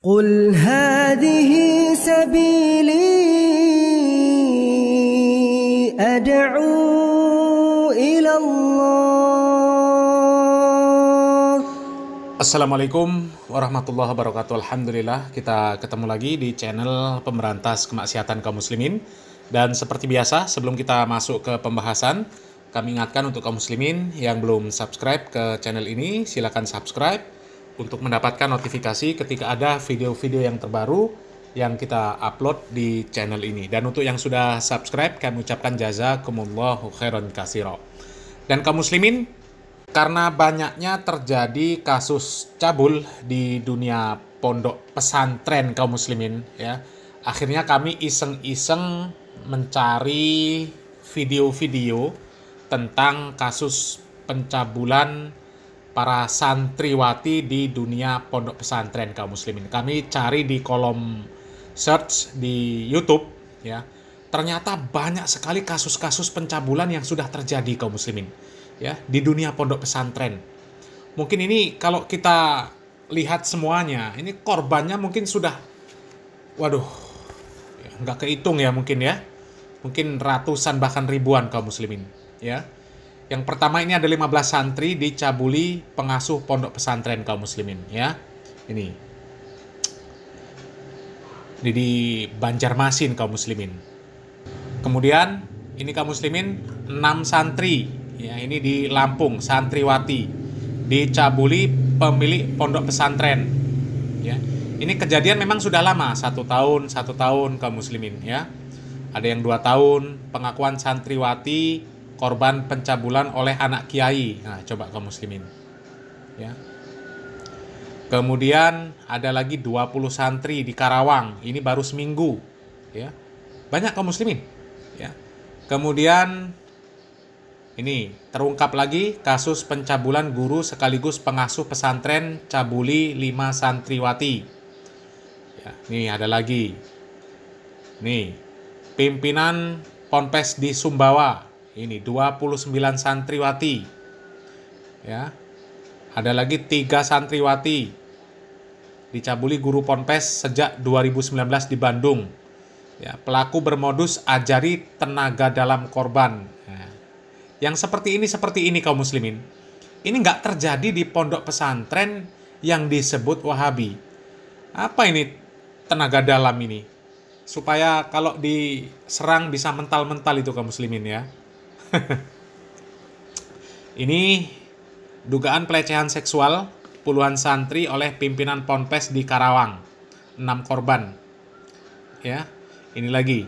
قل هذه سبيلي أدعو إلى الله. Assalamualaikum warahmatullahi wabarakatuh. Alhamdulillah kita ketemu lagi di channel Pemberantas Kemaksiatan Kaum Muslimin. Dan seperti biasa, sebelum kita masuk ke pembahasan, kami ingatkan untuk kaum muslimin yang belum subscribe ke channel ini, silakan subscribe untuk mendapatkan notifikasi ketika ada video-video yang terbaru yang kita upload di channel ini. Dan untuk yang sudah subscribe, kami ucapkan jazakumullahu khairan katsira. Dan kaum muslimin, karena banyaknya terjadi kasus cabul di dunia pondok pesantren kaum muslimin, ya, akhirnya kami iseng-iseng mencari video-video tentang kasus pencabulan para santriwati di dunia pondok pesantren kaum muslimin. Kami cari di kolom search di YouTube, ya. Ternyata banyak sekali kasus-kasus pencabulan yang sudah terjadi kaum muslimin, ya, di dunia pondok pesantren. Mungkin ini kalau kita lihat semuanya, ini korbannya mungkin sudah, waduh, ya, nggak kehitung ya mungkin ya. Mungkin ratusan bahkan ribuan kaum muslimin, ya. Yang pertama ini ada 15 santri dicabuli pengasuh pondok pesantren kaum muslimin, ya. Ini di Banjarmasin kaum muslimin. Kemudian ini kaum muslimin 6 santri, ya, ini di Lampung, santriwati dicabuli pemilik pondok pesantren, ya. Ini kejadian memang sudah lama, satu tahun kaum muslimin, ya. Ada yang 2 tahun, pengakuan santriwati korban pencabulan oleh anak kiai. Nah, coba kaum muslimin, ya. Kemudian ada lagi 20 santri di Karawang. Ini baru seminggu, ya. Banyak kaum muslimin, ya. Kemudian ini terungkap lagi kasus pencabulan guru sekaligus pengasuh pesantren cabuli 5 santriwati. Ya, ini ada lagi. Nih, pimpinan Ponpes di Sumbawa. Ini 29 santriwati, ya. Ada lagi 3 santriwati dicabuli guru ponpes sejak 2019 di Bandung, ya. Pelaku bermodus ajari tenaga dalam korban, ya. Yang seperti ini kaum muslimin, ini nggak terjadi di pondok pesantren yang disebut Wahabi. Apa ini tenaga dalam ini? Supaya kalau diserang bisa mental-mental itu kaum muslimin, ya. Ini dugaan pelecehan seksual puluhan santri oleh pimpinan Ponpes di Karawang, 6 korban, ya. Ini lagi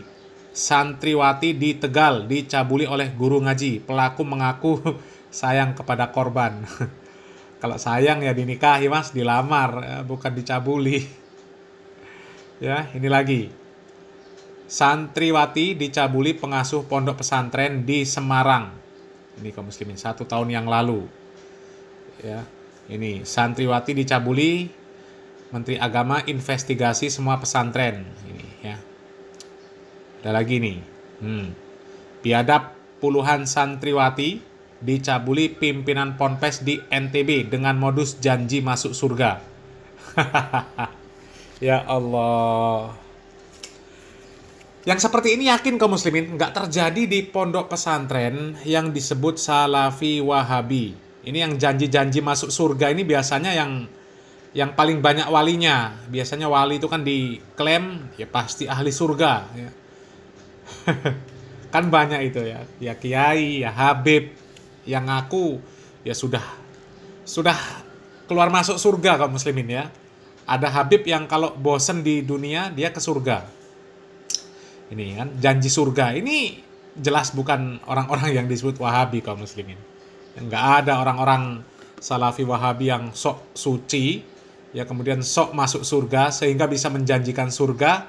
santriwati di Tegal dicabuli oleh guru ngaji, pelaku mengaku sayang kepada korban. Kalau sayang ya dinikahi mas, dilamar, ya, bukan dicabuli, ya. Ini lagi santriwati dicabuli pengasuh pondok pesantren di Semarang. Ini kaum muslimin 1 tahun yang lalu, ya. Ini santriwati dicabuli, Menteri Agama investigasi semua pesantren. Ini, ya. Ada lagi nih, biadab puluhan santriwati dicabuli pimpinan Ponpes di NTB dengan modus janji masuk surga. Ya Allah. Yang seperti ini yakin kaum muslimin nggak terjadi di pondok pesantren yang disebut Salafi Wahabi. Ini yang janji-janji masuk surga ini biasanya yang paling banyak walinya. Biasanya wali itu kan diklaim ya pasti ahli surga, ya. Kan banyak itu, ya. Ya kiai, ya habib yang ngaku ya sudah keluar masuk surga kaum muslimin, ya. Ada habib yang kalau bosen di dunia dia ke surga. Ini kan janji surga. Ini jelas bukan orang-orang yang disebut Wahabi kaum muslimin. Nggak ada orang-orang Salafi Wahabi yang sok suci, ya, kemudian sok masuk surga sehingga bisa menjanjikan surga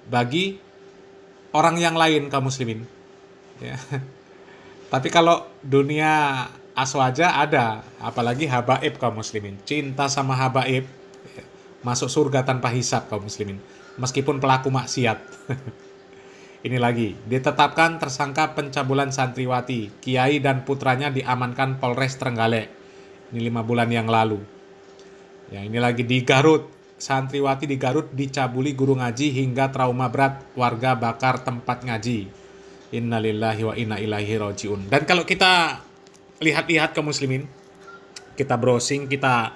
bagi orang yang lain kaum muslimin, ya. Tapi kalau dunia aswaja ada, apalagi habaib kaum muslimin, cinta sama habaib, ya, masuk surga tanpa hisab kaum muslimin, meskipun pelaku maksiat. Ini lagi, ditetapkan tersangka pencabulan santriwati, kiai dan putranya diamankan Polres Trenggalek. Ini 5 bulan yang lalu. Ya, ini lagi di Garut. santriwati di Garut dicabuli guru ngaji hingga trauma berat, warga bakar tempat ngaji. Innalillahi wa inna ilaihi rajiun. Dan kalau kita lihat-lihat kaum muslimin, kita browsing, kita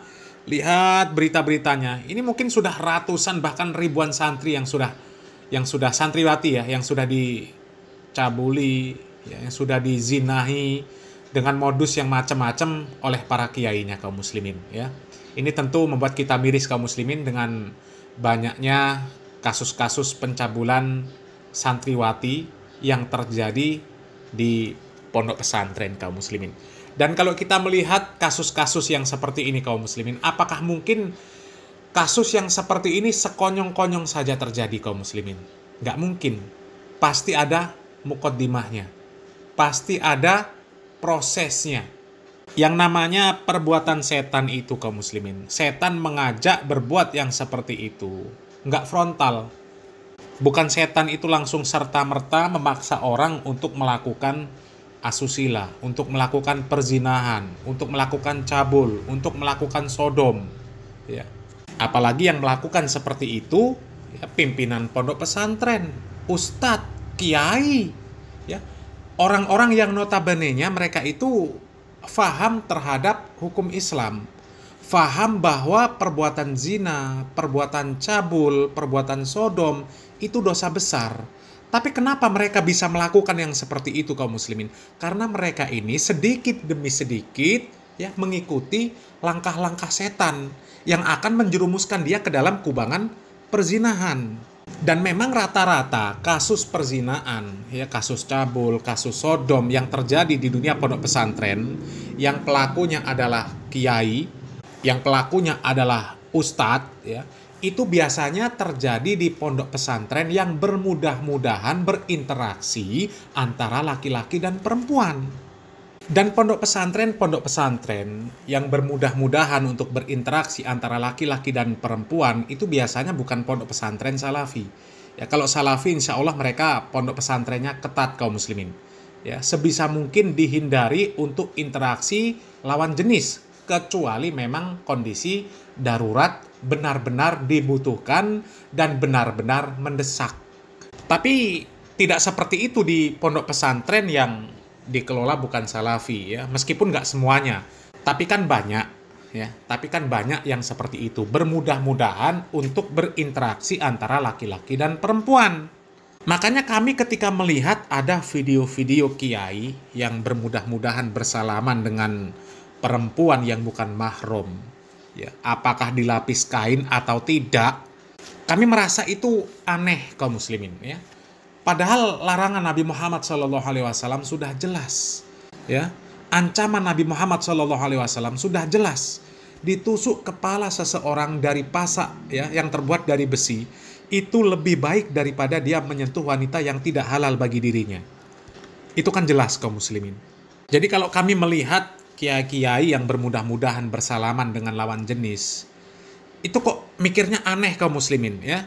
lihat berita-beritanya, ini mungkin sudah ratusan bahkan ribuan santri yang sudah santriwati ya, yang sudah dicabuli, ya, yang sudah dizinahi dengan modus yang macam-macam oleh para kiainya kaum muslimin ya. Ini tentu membuat kita miris kaum muslimin dengan banyaknya kasus-kasus pencabulan santriwati yang terjadi di pondok pesantren kaum muslimin. Dan kalau kita melihat kasus-kasus yang seperti ini kaum muslimin, apakah mungkin kasus yang seperti ini sekonyong-konyong saja terjadi kaum muslimin? Nggak mungkin. Pasti ada muqaddimahnya. Pasti ada prosesnya. Yang namanya perbuatan setan itu kaum muslimin. Setan mengajak berbuat yang seperti itu. Nggak frontal. Bukan setan itu langsung serta-merta memaksa orang untuk melakukan asusila, untuk melakukan perzinahan, untuk melakukan cabul, untuk melakukan sodom. Ya. Apalagi yang melakukan seperti itu, ya, pimpinan pondok pesantren, ustadz, kiai, ya, orang-orang yang notabene-nya mereka itu faham terhadap hukum Islam, faham bahwa perbuatan zina, perbuatan cabul, perbuatan sodom itu dosa besar. Tapi kenapa mereka bisa melakukan yang seperti itu kaum muslimin? Karena mereka ini sedikit demi sedikit ya mengikuti langkah-langkah setan yang akan menjerumuskan dia ke dalam kubangan perzinahan. Dan memang rata-rata kasus perzinaan, ya kasus cabul, kasus sodom yang terjadi di dunia pondok pesantren, yang pelakunya adalah kiai, yang pelakunya adalah ustadz, ya, itu biasanya terjadi di pondok pesantren yang bermudah-mudahan berinteraksi antara laki-laki dan perempuan. Dan pondok pesantren yang bermudah-mudahan untuk berinteraksi antara laki-laki dan perempuan itu biasanya bukan pondok pesantren salafi. Ya, kalau salafi insya Allah mereka pondok pesantrennya ketat kaum muslimin. Ya, sebisa mungkin dihindari untuk interaksi lawan jenis kecuali memang kondisi darurat benar-benar dibutuhkan dan benar-benar mendesak. Tapi tidak seperti itu di pondok pesantren yang dikelola bukan salafi ya, meskipun nggak semuanya, tapi kan banyak ya, tapi kan banyak yang seperti itu, bermudah-mudahan untuk berinteraksi antara laki-laki dan perempuan. Makanya kami ketika melihat ada video-video kiai yang bermudah-mudahan bersalaman dengan perempuan yang bukan mahram, ya, apakah dilapis kain atau tidak, kami merasa itu aneh kaum muslimin ya. Padahal larangan Nabi Muhammad SAW sudah jelas, ya. Ancaman Nabi Muhammad SAW sudah jelas. Ditusuk kepala seseorang dari pasak, ya, yang terbuat dari besi, itu lebih baik daripada dia menyentuh wanita yang tidak halal bagi dirinya. Itu kan jelas kaum muslimin. Jadi kalau kami melihat kiai-kiai yang bermudah-mudahan bersalaman dengan lawan jenis, itu kok mikirnya aneh kaum muslimin, ya.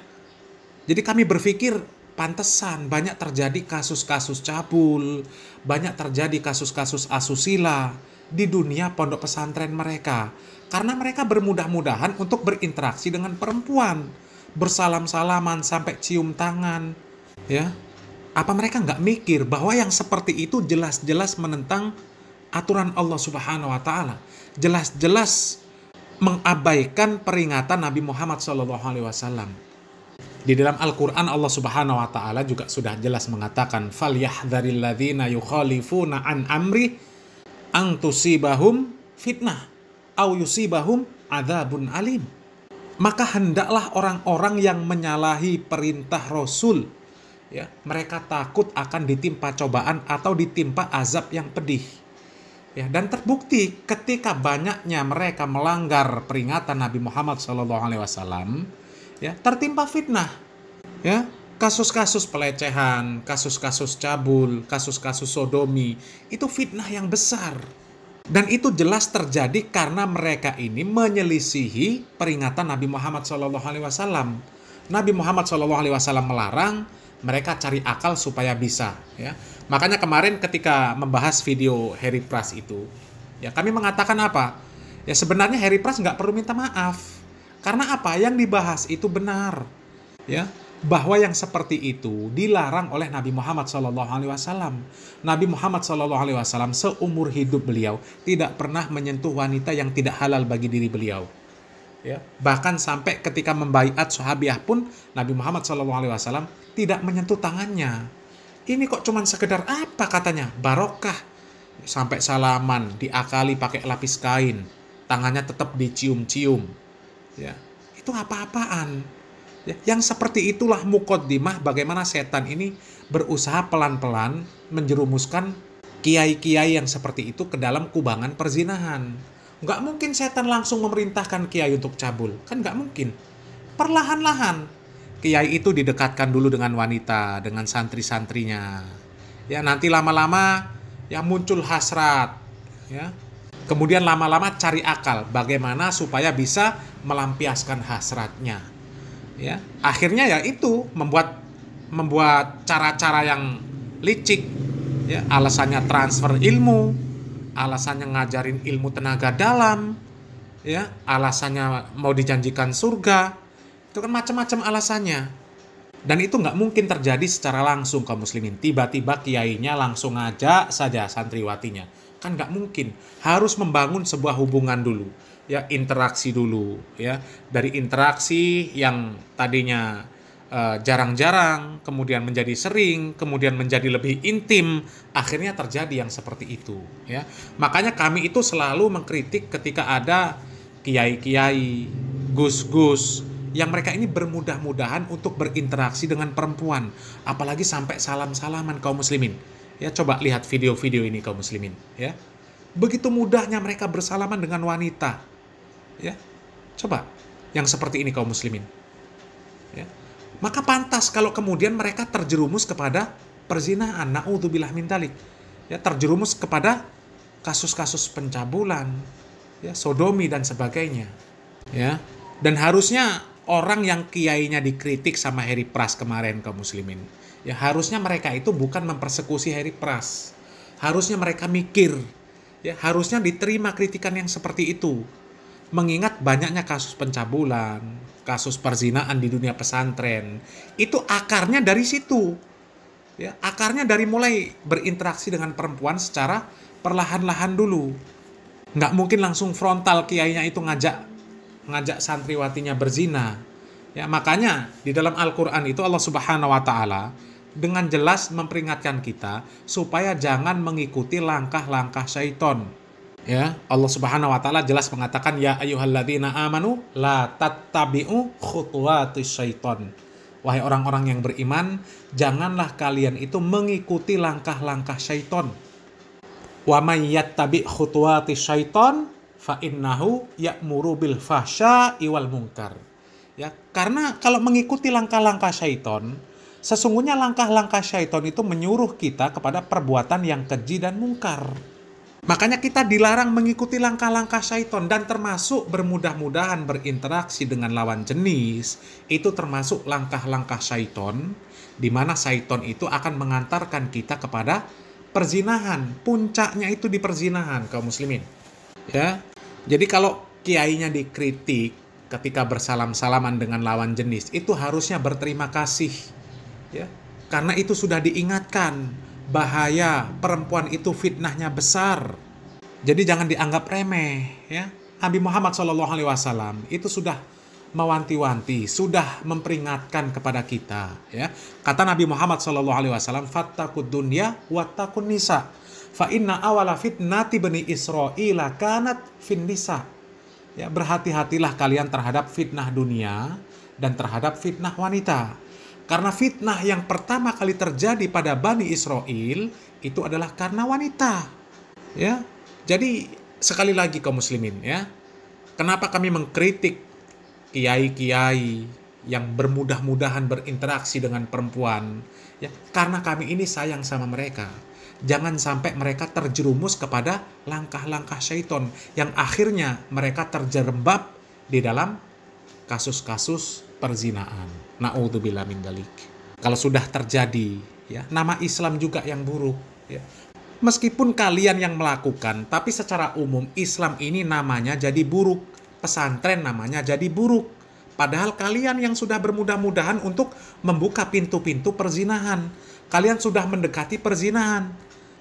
Jadi kami berpikir pantesan banyak terjadi kasus-kasus cabul, banyak terjadi kasus-kasus asusila di dunia pondok pesantren mereka. Karena mereka bermudah-mudahan untuk berinteraksi dengan perempuan, bersalam-salaman sampai cium tangan, ya. Apa mereka nggak mikir bahwa yang seperti itu jelas-jelas menentang aturan Allah Subhanahu wa Ta'ala, jelas-jelas mengabaikan peringatan Nabi Muhammad SAW. Di dalam Al-Quran Allah Subhanahu wa Ta'ala juga sudah jelas mengatakan falyahdharil ladzina yukhalifuna an amri an tusibahum fitnah au yusibahum adzabun alim. Maka hendaklah orang-orang yang menyalahi perintah Rasul, ya, mereka takut akan ditimpa cobaan atau ditimpa azab yang pedih. Ya, dan terbukti ketika banyaknya mereka melanggar peringatan Nabi Muhammad SAW, ya, tertimpa fitnah, ya, kasus-kasus pelecehan, kasus-kasus cabul, kasus-kasus sodomi, itu fitnah yang besar. Dan itu jelas terjadi karena mereka ini menyelisihi peringatan Nabi Muhammad SAW. Nabi Muhammad SAW melarang, mereka cari akal supaya bisa, ya. Makanya kemarin ketika membahas video Harry Pras itu, ya, kami mengatakan apa? Ya, sebenarnya Harry Pras nggak perlu minta maaf. Karena apa? Yang dibahas itu benar, ya, bahwa yang seperti itu dilarang oleh Nabi Muhammad SAW. Nabi Muhammad SAW seumur hidup beliau tidak pernah menyentuh wanita yang tidak halal bagi diri beliau. Ya, bahkan sampai ketika membaiat Sahabiah pun Nabi Muhammad SAW tidak menyentuh tangannya. Ini kok cuman sekedar apa katanya? Barokah. Sampai salaman, diakali pakai lapis kain, tangannya tetap dicium-cium. Ya, itu apa-apaan. Ya, yang seperti itulah muqaddimah bagaimana setan ini berusaha pelan-pelan menjerumuskan kiai-kiai yang seperti itu ke dalam kubangan perzinahan. Nggak mungkin setan langsung memerintahkan kiai untuk cabul. Kan nggak mungkin. Perlahan-lahan. Kiai itu didekatkan dulu dengan wanita, dengan santri-santrinya. Ya, nanti lama-lama ya muncul hasrat. Ya. Kemudian lama-lama cari akal bagaimana supaya bisa melampiaskan hasratnya. Ya. Akhirnya ya itu membuat cara-cara yang licik. Ya, alasannya transfer ilmu, alasannya ngajarin ilmu tenaga dalam, ya, alasannya mau dijanjikan surga. Itu kan macam-macam alasannya. Dan itu nggak mungkin terjadi secara langsung kaum muslimin. Tiba-tiba kiainya langsung ngajak saja santriwatinya. Kan nggak mungkin. Harus membangun sebuah hubungan dulu. Ya, interaksi dulu. Ya, dari interaksi yang tadinya jarang-jarang, kemudian menjadi sering, kemudian menjadi lebih intim, akhirnya terjadi yang seperti itu. Ya, makanya kami itu selalu mengkritik ketika ada kiai-kiai, gus-gus, yang mereka ini bermudah-mudahan untuk berinteraksi dengan perempuan, apalagi sampai salam-salaman kaum muslimin. Ya, coba lihat video-video ini kaum muslimin. Ya, begitu mudahnya mereka bersalaman dengan wanita. Ya, coba yang seperti ini kaum muslimin. Ya. Maka pantas kalau kemudian mereka terjerumus kepada perzinahan, naudzubillah min dzalik. Ya, terjerumus kepada kasus-kasus pencabulan, ya, sodomi dan sebagainya. Ya. Dan harusnya orang yang kiainya dikritik sama Heri Pras kemarin kaum muslimin, ya harusnya mereka itu bukan mempersekusi Heri Pras. Harusnya mereka mikir, ya harusnya diterima kritikan yang seperti itu. Mengingat banyaknya kasus pencabulan, kasus perzinahan di dunia pesantren, itu akarnya dari situ. Ya, akarnya dari mulai berinteraksi dengan perempuan secara perlahan-lahan dulu. Nggak mungkin langsung frontal kiainya itu ngajak santriwatinya berzina. Ya, makanya di dalam Al-Quran itu Allah Subhanahu wa Ta'ala dengan jelas memperingatkan kita supaya jangan mengikuti langkah-langkah syaiton. Ya, Allah Subhanahu wa Ta'ala jelas mengatakan ya ayyuhalladzina amanu la tattabi'u khutuwatis syaiton. Wahai orang-orang yang beriman, janganlah kalian itu mengikuti langkah-langkah syaiton. Wa may yattabi' khutuwatis syaiton fa innahu ya'muru bil fahsya'i wal munkar. Ya, karena kalau mengikuti langkah-langkah syaiton, sesungguhnya langkah-langkah syaiton itu menyuruh kita kepada perbuatan yang keji dan mungkar. Makanya kita dilarang mengikuti langkah-langkah syaiton, dan termasuk bermudah-mudahan berinteraksi dengan lawan jenis, itu termasuk langkah-langkah syaiton, di mana syaiton itu akan mengantarkan kita kepada perzinahan. Puncaknya itu di perzinahan kaum muslimin. Ya. Jadi kalau kiainya dikritik ketika bersalam-salaman dengan lawan jenis, itu harusnya berterima kasih. Ya. Karena itu sudah diingatkan. Bahaya, perempuan itu fitnahnya besar. Jadi jangan dianggap remeh, ya. Nabi Muhammad SAW itu sudah mewanti-wanti, sudah memperingatkan kepada kita, ya. Kata Nabi Muhammad SAW, fattaqud dunya wattaqun nisa. Fa inna awala fitnati bani Israila kanat fin nisa. Ya, berhati-hatilah kalian terhadap fitnah dunia dan terhadap fitnah wanita. Karena fitnah yang pertama kali terjadi pada Bani Israel itu adalah karena wanita. Ya. Jadi sekali lagi kaum muslimin, ya. Kenapa kami mengkritik kiai-kiai yang bermudah-mudahan berinteraksi dengan perempuan? Ya, karena kami ini sayang sama mereka. Jangan sampai mereka terjerumus kepada langkah-langkah syaiton yang akhirnya mereka terjerembab di dalam kasus-kasus perzinahan. Na'udzubillah min dzalik. Kalau sudah terjadi, ya, nama Islam juga yang buruk, ya. Meskipun kalian yang melakukan, tapi secara umum Islam ini namanya jadi buruk. pesantren namanya jadi buruk. Padahal kalian yang sudah bermudah-mudahan untuk membuka pintu-pintu perzinahan. Kalian sudah mendekati perzinahan.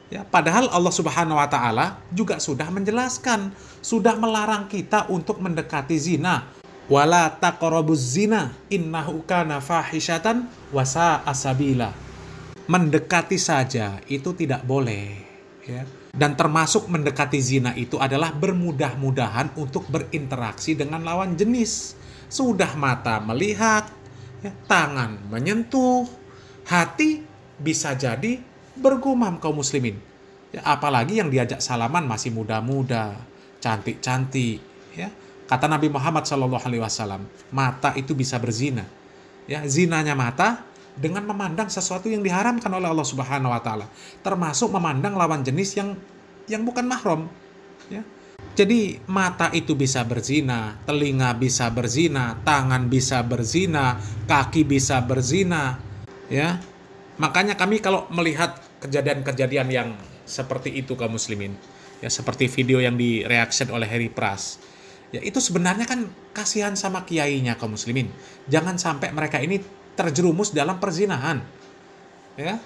Ya, padahal Allah Subhanahu wa taala juga sudah menjelaskan, sudah melarang kita untuk mendekati zina. Wala taqrabuz zina innahu kana fahisyatan wa sa'a sabila. Mendekati saja itu tidak boleh, ya. Dan termasuk mendekati zina itu adalah bermudah-mudahan untuk berinteraksi dengan lawan jenis. Sudah mata melihat, ya, tangan menyentuh, hati bisa jadi bergumam kaum muslimin. Ya, apalagi yang diajak salaman masih muda-muda, cantik-cantik. Ya. Kata Nabi Muhammad SAW, mata itu bisa berzina. Ya, zinanya mata dengan memandang sesuatu yang diharamkan oleh Allah Subhanahu wa taala, termasuk memandang lawan jenis yang bukan mahram, ya. Jadi mata itu bisa berzina, telinga bisa berzina, tangan bisa berzina, kaki bisa berzina, ya. Makanya kami kalau melihat kejadian-kejadian yang seperti itu kaum muslimin, ya, seperti video yang direaction oleh Harry Pras, ya, itu sebenarnya kan kasihan sama kiainya kaum muslimin. Jangan sampai mereka ini terjerumus dalam perzinahan, ya.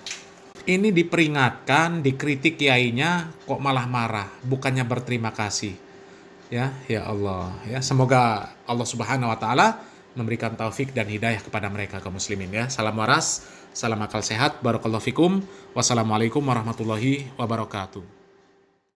Ini diperingatkan, dikritik kiainya, kok malah marah, bukannya berterima kasih. Ya Allah, ya, semoga Allah Subhanahu wa taala memberikan taufik dan hidayah kepada mereka kaum muslimin, ya. Salam waras, salam akal sehat, barakallahu fikum. Wassalamualaikum warahmatullahi wabarakatuh.